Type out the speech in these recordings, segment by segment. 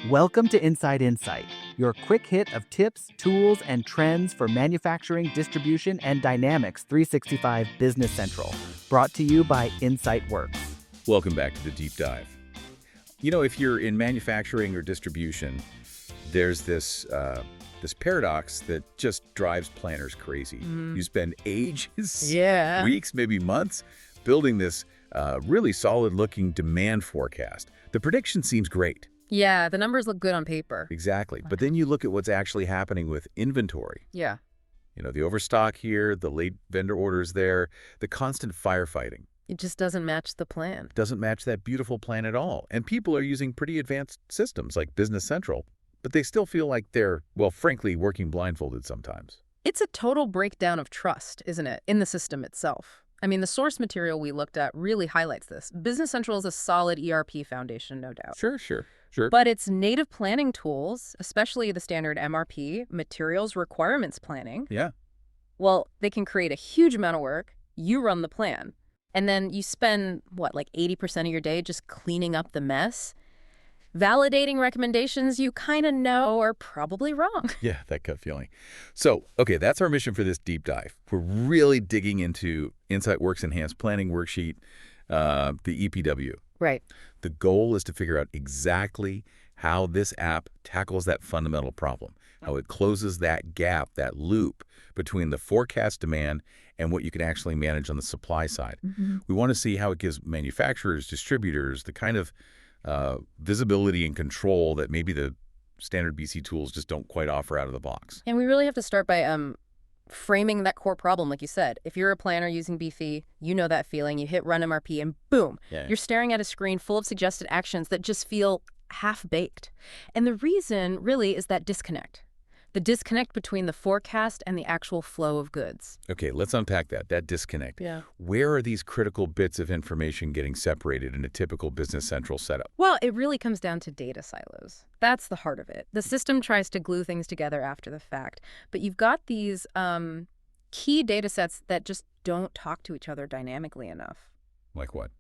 Welcome to Inside Insight, your quick hit of tips, tools, and trends for manufacturing, distribution, and Dynamics 365 Business Central, brought to you by Insight Works. Welcome back to the deep dive. You know, if you're in manufacturing or distribution, there's this paradox that just drives planners crazy. You spend ages, weeks, maybe months, building this really solid-looking demand forecast. The prediction seems great. Yeah, the numbers look good on paper. Exactly. But then you look at what's actually happening with inventory. Yeah. You know, the overstock here, the late vendor orders there, the constant firefighting. It just doesn't match the plan. Doesn't match that beautiful plan at all. And people are using pretty advanced systems like Business Central, but they still feel like they're, well, frankly, working blindfolded sometimes. It's a total breakdown of trust, isn't it, in the system itself? I mean, the source material we looked at really highlights this. Business Central is a solid ERP foundation, no doubt. Sure. But its native planning tools, especially the standard MRP, materials requirements planning, well, they can create a huge amount of work. You run the plan. And then you spend, like 80% of your day just cleaning up the mess, validating recommendations you kind of know are probably wrong. Yeah, that gut feeling. So, okay, that's our mission for this deep dive. We're really digging into Insight Works Enhanced Planning Worksheet, the EPW. Right. The goal is to figure out exactly how this app tackles that fundamental problem, how it closes that gap, that loop between the forecast demand and what you can actually manage on the supply side. We want to see how it gives manufacturers, distributors, the kind of visibility and control that maybe the standard BC tools just don't quite offer out of the box. And we really have to start by framing that core problem, like you said. If you're a planner using BC, you know that feeling. You hit run MRP and boom, you're staring at a screen full of suggested actions that just feel half-baked. And the reason really is that disconnect. The disconnect between the forecast and the actual flow of goods. Okay, let's unpack that disconnect. Yeah. Where are these critical bits of information getting separated in a typical Business Central setup? Well, it really comes down to data silos. That's the heart of it. The system tries to glue things together after the fact, but you've got these key data sets that just don't talk to each other dynamically enough. Like what?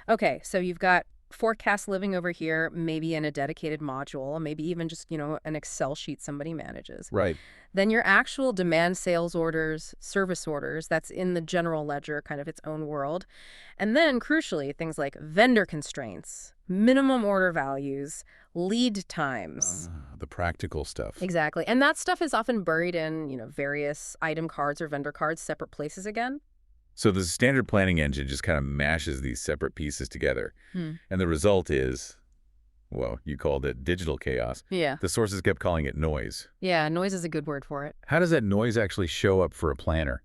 Okay, so you've got forecast living over here, maybe in a dedicated module, maybe even just, an Excel sheet somebody manages. Right. Then your actual demand sales orders, service orders, that's in the general ledger, kind of its own world. And then, crucially, things like vendor constraints, minimum order values, lead times. The practical stuff. Exactly. And that stuff is often buried in, various item cards or vendor cards, separate places again. So the standard planning engine just kind of mashes these separate pieces together. And the result is, well, you called it digital chaos. Yeah. The sources kept calling it noise. Yeah, noise is a good word for it. How does that noise actually show up for a planner,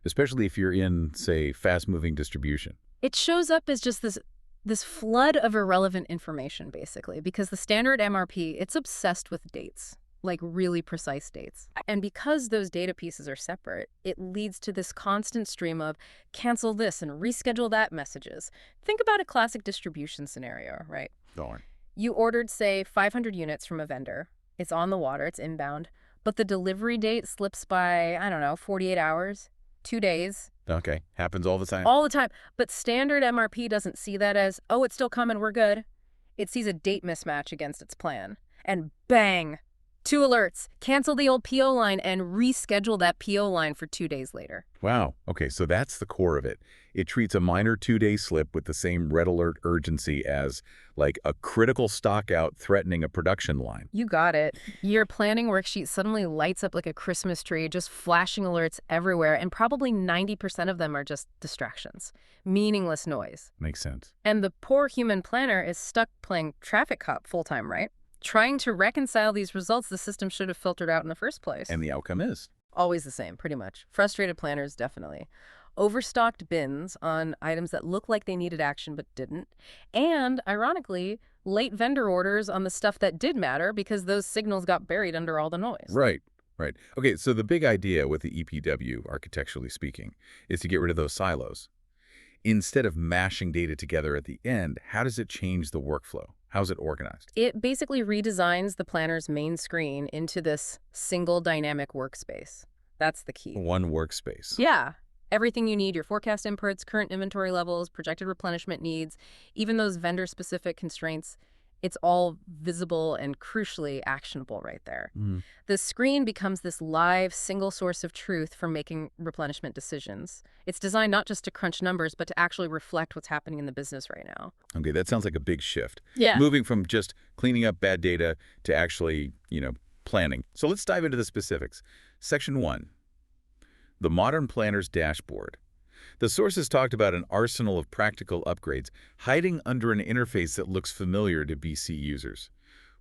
especially if you're in, say, fast-moving distribution? It shows up as just this flood of irrelevant information, basically, because the standard MRP, it's obsessed with dates. Like really precise dates. And because those data pieces are separate, it leads to this constant stream of cancel this and reschedule that messages. Think about a classic distribution scenario, right? Darn. You ordered, say, 500 units from a vendor. It's on the water, it's inbound, but the delivery date slips by, 48 hours, 2 days. Okay, happens all the time. All the time. But standard MRP doesn't see that as, oh, it's still coming, we're good. It sees a date mismatch against its plan. And bang! 2 alerts. Cancel the old PO line and reschedule that PO line for 2 days later. Wow. Okay, so that's the core of it. It treats a minor 2-day slip with the same red alert urgency as, like, a critical stock out threatening a production line. You got it. Your planning worksheet suddenly lights up like a Christmas tree, just flashing alerts everywhere, and probably 90% of them are just distractions. Meaningless noise. Makes sense. And the poor human planner is stuck playing traffic cop full-time, right? Trying to reconcile these results the system should have filtered out in the first place. And the outcome is? Always the same, pretty much. Frustrated planners, definitely. Overstocked bins on items that look like they needed action but didn't. And, ironically, late vendor orders on the stuff that did matter because those signals got buried under all the noise. Right. Okay, so the big idea with the EPW, architecturally speaking, is to get rid of those silos. Instead of mashing data together at the end, how does it change the workflow? How's it organized? It basically redesigns the planner's main screen into this single dynamic workspace. That's the key. One workspace. Yeah. Everything you need, your forecast inputs, current inventory levels, projected replenishment needs, even those vendor-specific constraints, It's all visible and crucially actionable right there. The screen becomes this live, single source of truth for making replenishment decisions. It's designed not just to crunch numbers, but to actually reflect what's happening in the business right now. Okay, that sounds like a big shift. Yeah. Moving from just cleaning up bad data to actually, planning. So let's dive into the specifics. Section 1, the modern planner's dashboard. The sources talked about an arsenal of practical upgrades hiding under an interface that looks familiar to BC users.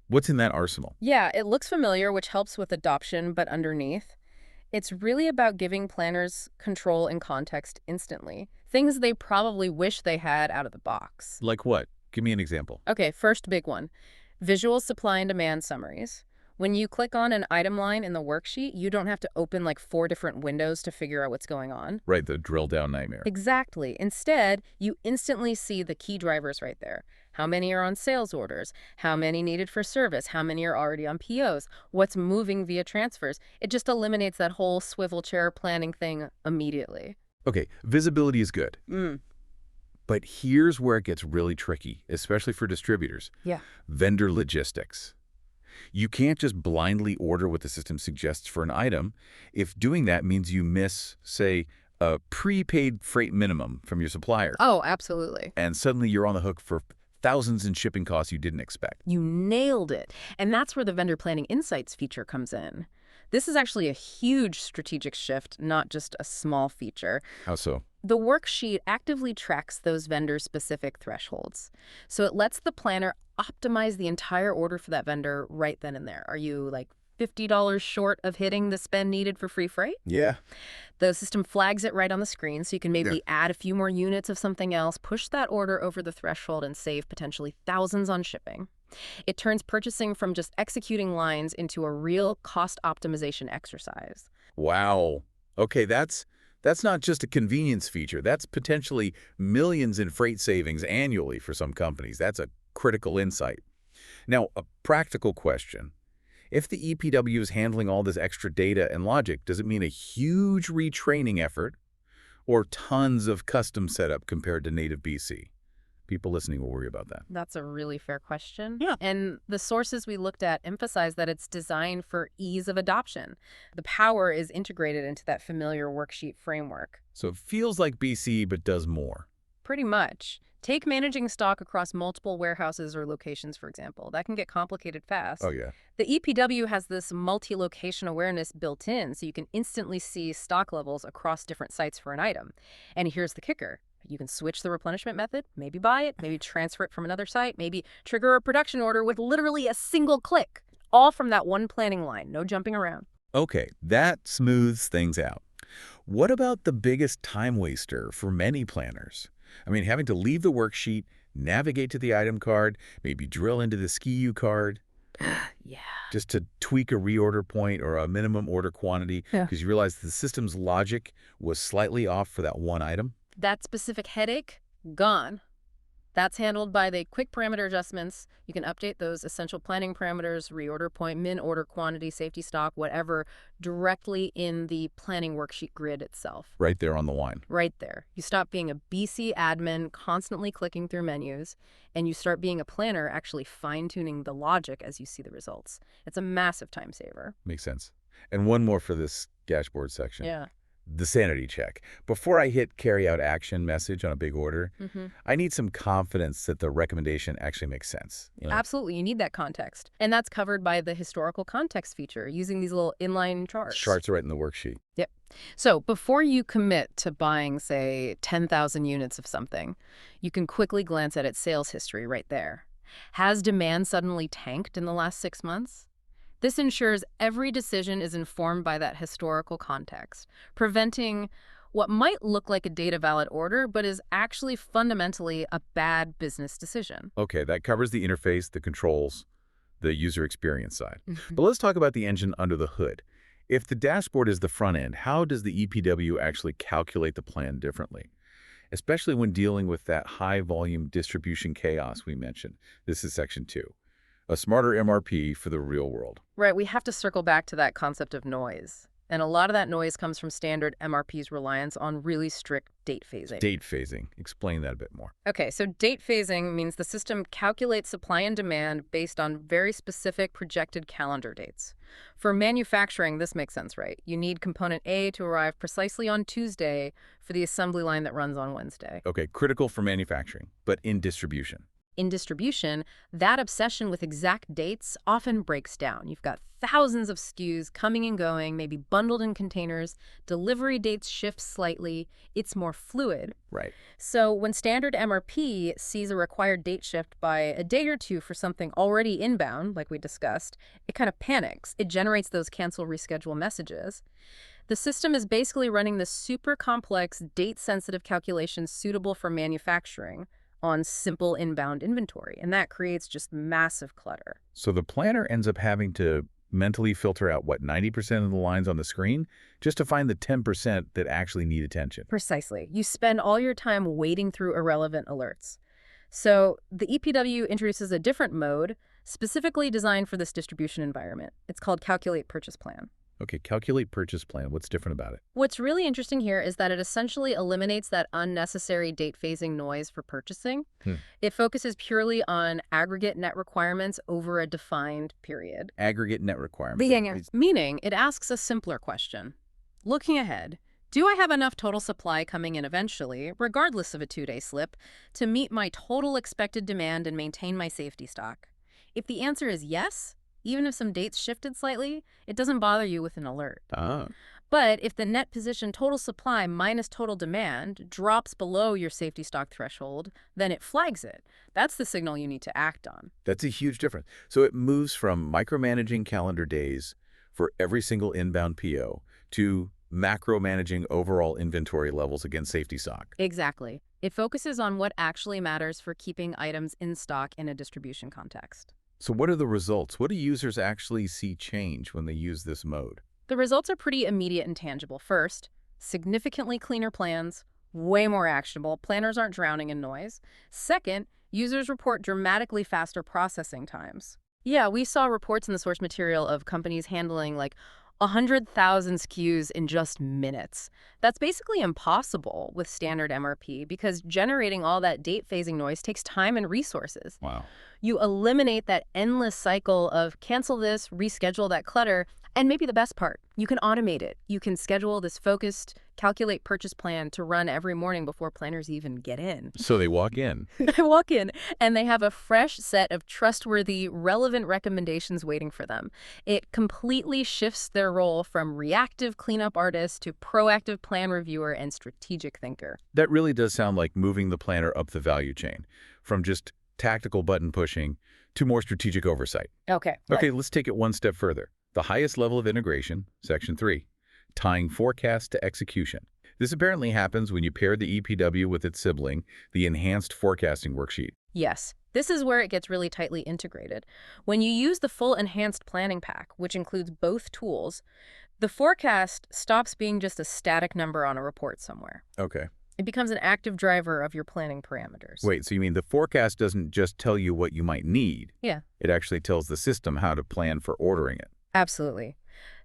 What's in that arsenal? Yeah, it looks familiar, which helps with adoption, but underneath, it's really about giving planners control and context instantly. Things they probably wish they had out of the box. Like what? Give me an example. Okay, first big one. Visual supply and demand summaries. When you click on an item line in the worksheet, you don't have to open like 4 different windows to figure out what's going on. Right, the drill down nightmare. Exactly. Instead, you instantly see the key drivers right there. How many are on sales orders? How many needed for service? How many are already on POs? What's moving via transfers? It just eliminates that whole swivel chair planning thing immediately. Okay, visibility is good. But here's where it gets really tricky, especially for distributors. Yeah. Vendor logistics. You can't just blindly order what the system suggests for an item if doing that means you miss, say, a prepaid freight minimum from your supplier. Oh, absolutely. And suddenly you're on the hook for thousands in shipping costs you didn't expect. You nailed it. And that's where the Vendor Planning Insights feature comes in. This is actually a huge strategic shift, not just a small feature. How so? The worksheet actively tracks those vendor-specific thresholds. So it lets the planner optimize the entire order for that vendor right then and there. Are you like $50 short of hitting the spend needed for free freight? Yeah. The system flags it right on the screen, so you can maybe add a few more units of something else, push that order over the threshold, and save potentially thousands on shipping. It turns purchasing from just executing lines into a real cost optimization exercise. Wow. Okay, that's not just a convenience feature. That's potentially millions in freight savings annually for some companies. That's a critical insight. Now, a practical question. If the EPW is handling all this extra data and logic, does it mean a huge retraining effort or tons of custom setup compared to native BC? People listening will worry about that. That's a really fair question. Yeah. And the sources we looked at emphasize that it's designed for ease of adoption. The power is integrated into that familiar worksheet framework. So it feels like BC, but does more. Pretty much. Take managing stock across multiple warehouses or locations, for example. That can get complicated fast. Oh, yeah. The EPW has this multi-location awareness built in, so you can instantly see stock levels across different sites for an item. And here's the kicker. You can switch the replenishment method, maybe buy it, maybe transfer it from another site, maybe trigger a production order with literally a single click. All from that one planning line, no jumping around. Okay, that smooths things out. What about the biggest time waster for many planners? I mean, having to leave the worksheet, navigate to the item card, maybe drill into the SKU card. Yeah. Just to tweak a reorder point or a minimum order quantity because you realize the system's logic was slightly off for that one item. That specific headache, gone. That's handled by the quick parameter adjustments. You can update those essential planning parameters, reorder point, min order quantity, safety stock, whatever, directly in the planning worksheet grid itself. Right there on the line. Right there. You stop being a BC admin constantly clicking through menus, and you start being a planner actually fine-tuning the logic as you see the results. It's a massive time saver. Makes sense. And one more for this dashboard section. Yeah. The sanity check. Before I hit carry out action message on a big order, I need some confidence that the recommendation actually makes sense. Absolutely. You need that context. And that's covered by the historical context feature using these little inline charts. Charts are right in the worksheet. Yep. So before you commit to buying, say, 10,000 units of something, you can quickly glance at its sales history right there. Has demand suddenly tanked in the last 6 months? This ensures every decision is informed by that historical context, preventing what might look like a data-valid order, but is actually fundamentally a bad business decision. Okay, that covers the interface, the controls, the user experience side. But let's talk about the engine under the hood. If the dashboard is the front end, how does the EPW actually calculate the plan differently? Especially when dealing with that high-volume distribution chaos we mentioned. This is section 2. A smarter MRP for the real world. Right, we have to circle back to that concept of noise. And a lot of that noise comes from standard MRP's reliance on really strict date phasing. Date phasing. Explain that a bit more. Okay, so date phasing means the system calculates supply and demand based on very specific projected calendar dates. For manufacturing, this makes sense, right? You need component A to arrive precisely on Tuesday for the assembly line that runs on Wednesday. Okay, critical for manufacturing, but in distribution. In distribution, that obsession with exact dates often breaks down. You've got thousands of SKUs coming and going, maybe bundled in containers. Delivery dates shift slightly. It's more fluid. Right. So when standard MRP sees a required date shift by a day or two for something already inbound, like we discussed, it kind of panics. It generates those cancel reschedule messages. The system is basically running this super complex date-sensitive calculation suitable for manufacturing on simple inbound inventory, and that creates just massive clutter. So the planner ends up having to mentally filter out, 90% of the lines on the screen just to find the 10% that actually need attention. Precisely. You spend all your time wading through irrelevant alerts. So the EPW introduces a different mode specifically designed for this distribution environment. It's called Calculate Purchase Plan. Okay, calculate purchase plan. What's different about it? What's really interesting here is that it essentially eliminates that unnecessary date phasing noise for purchasing. It focuses purely on aggregate net requirements over a defined period. Aggregate net requirements. Meaning, it asks a simpler question. Looking ahead, do I have enough total supply coming in eventually, regardless of a 2-day slip, to meet my total expected demand and maintain my safety stock? If the answer is yes, even if some dates shifted slightly, it doesn't bother you with an alert. But if the net position total supply minus total demand drops below your safety stock threshold, then it flags it. That's the signal you need to act on. That's a huge difference. So it moves from micromanaging calendar days for every single inbound PO to macro-managing overall inventory levels against safety stock. Exactly. It focuses on what actually matters for keeping items in stock in a distribution context. So what are the results? What do users actually see change when they use this mode? The results are pretty immediate and tangible. First, significantly cleaner plans, way more actionable. Planners aren't drowning in noise. Second, users report dramatically faster processing times. Yeah, we saw reports in the source material of companies handling 100,000 SKUs in just minutes. That's basically impossible with standard MRP because generating all that date phasing noise takes time and resources. Wow. You eliminate that endless cycle of cancel this, reschedule that clutter, and maybe the best part, you can automate it. You can schedule this focused, calculate purchase plan to run every morning before planners even get in. So they walk in. They walk in, and they have a fresh set of trustworthy, relevant recommendations waiting for them. It completely shifts their role from reactive cleanup artist to proactive plan reviewer and strategic thinker. That really does sound like moving the planner up the value chain, from just tactical button pushing to more strategic oversight. Okay, let's take it one step further. The highest level of integration, Section 3, tying forecast to execution. This apparently happens when you pair the EPW with its sibling, the Enhanced Forecasting Worksheet. Yes, this is where it gets really tightly integrated. When you use the full Enhanced Planning Pack, which includes both tools, the forecast stops being just a static number on a report somewhere. Okay. It becomes an active driver of your planning parameters. Wait, so you mean the forecast doesn't just tell you what you might need? Yeah. It actually tells the system how to plan for ordering it. Absolutely.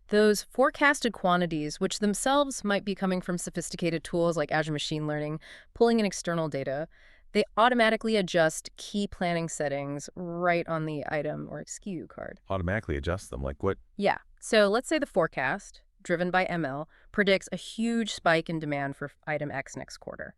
Those forecasted quantities, which themselves might be coming from sophisticated tools like Azure Machine Learning, pulling in external data, they automatically adjust key planning settings right on the item or SKU card. Automatically adjust them, like what? Yeah. So let's say the forecast, driven by ML, predicts a huge spike in demand for item X next quarter.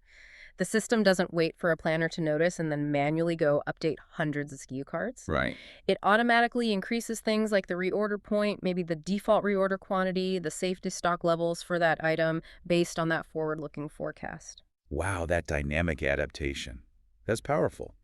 The system doesn't wait for a planner to notice and then manually go update hundreds of SKU cards. Right. It automatically increases things like the reorder point, maybe the default reorder quantity, the safety stock levels for that item based on that forward-looking forecast. Wow, that dynamic adaptation. That's powerful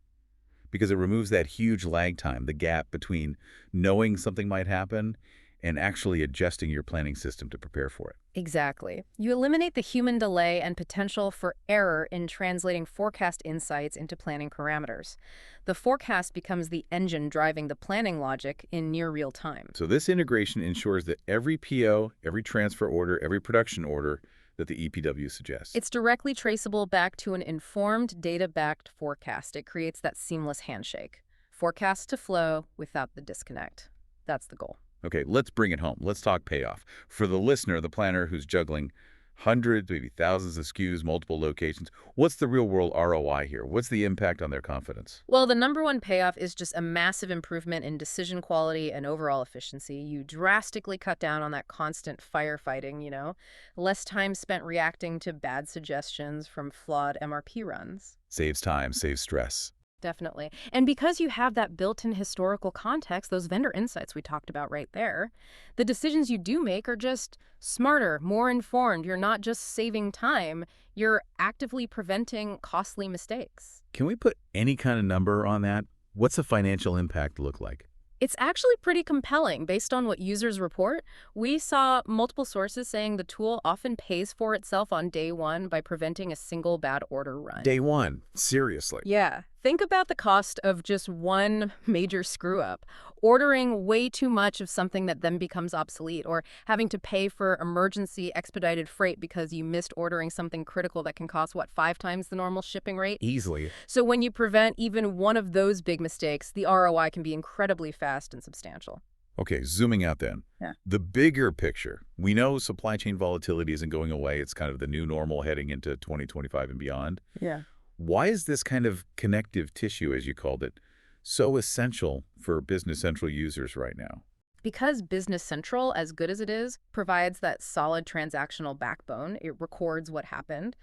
because it removes that huge lag time, the gap between knowing something might happen and actually adjusting your planning system to prepare for it. Exactly. You eliminate the human delay and potential for error in translating forecast insights into planning parameters. The forecast becomes the engine driving the planning logic in near real time. So this integration ensures that every PO, every transfer order, every production order that the EPW suggests. It's directly traceable back to an informed, data-backed forecast. It creates that seamless handshake. Forecast to flow without the disconnect. That's the goal. Okay, let's bring it home. Let's talk payoff. For the listener, the planner who's juggling hundreds, maybe thousands of SKUs, multiple locations, what's the real-world ROI here? What's the impact on their confidence? Well, the number one payoff is just a massive improvement in decision quality and overall efficiency. You drastically cut down on that constant firefighting, less time spent reacting to bad suggestions from flawed MRP runs. Saves time, saves stress. Definitely. And because you have that built-in historical context, those vendor insights we talked about right there, the decisions you do make are just smarter, more informed. You're not just saving time, you're actively preventing costly mistakes. Can we put any kind of number on that? What's the financial impact look like? It's actually pretty compelling. Based on what users report, we saw multiple sources saying the tool often pays for itself on day one by preventing a single bad order run. Day one? Seriously? Yeah. Think about the cost of just one major screw-up. Ordering way too much of something that then becomes obsolete, or having to pay for emergency expedited freight because you missed ordering something critical that can cost, 5 times the normal shipping rate? Easily. So when you prevent even one of those big mistakes, the ROI can be incredibly fast and substantial. Okay, zooming out then. Yeah. The bigger picture. We know supply chain volatility isn't going away. It's kind of the new normal heading into 2025 and beyond. Yeah. Why is this kind of connective tissue, as you called it, so essential for Business Central users right now? Because Business Central, as good as it is, provides that solid transactional backbone. It records what happened.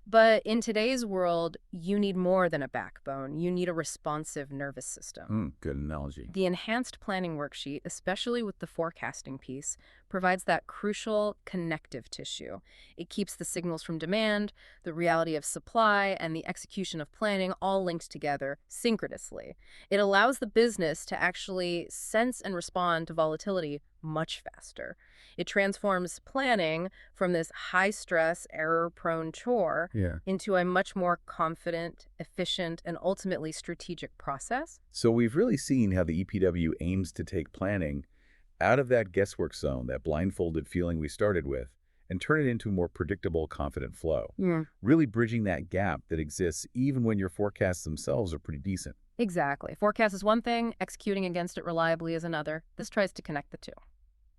But in today's world, you need more than a backbone. You need a responsive nervous system. Good analogy. The enhanced planning worksheet, especially with the forecasting piece, provides that crucial connective tissue. It keeps the signals from demand, the reality of supply, and the execution of planning all linked together synchronously. It allows the business to actually sense and respond to volatility much faster. It transforms planning from this high-stress, error-prone chore into a much more confident, efficient, and ultimately strategic process. So we've really seen how the EPW aims to take planning out of that guesswork zone, that blindfolded feeling we started with, and turn it into a more predictable, confident flow. Really bridging that gap that exists even when your forecasts themselves are pretty decent. Exactly. Forecast is one thing, executing against it reliably is another. This tries to connect the two.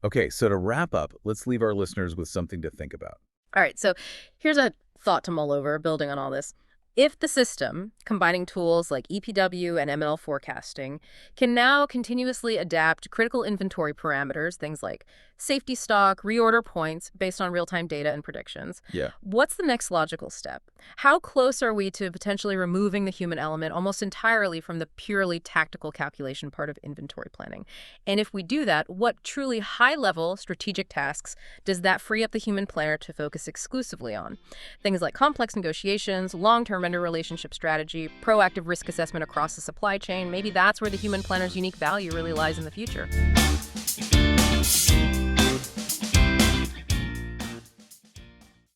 Okay, so to wrap up, let's leave our listeners with something to think about. All right, so here's a thought to mull over, building on all this. If the system, combining tools like EPW and ML forecasting, can now continuously adapt critical inventory parameters, things like safety stock, reorder points, based on real-time data and predictions, what's the next logical step? How close are we to potentially removing the human element almost entirely from the purely tactical calculation part of inventory planning? And if we do that, what truly high-level strategic tasks does that free up the human planner to focus exclusively on? Things like complex negotiations, long-term vendor relationship strategy, proactive risk assessment across the supply chain. Maybe that's where the human planner's unique value really lies in the future.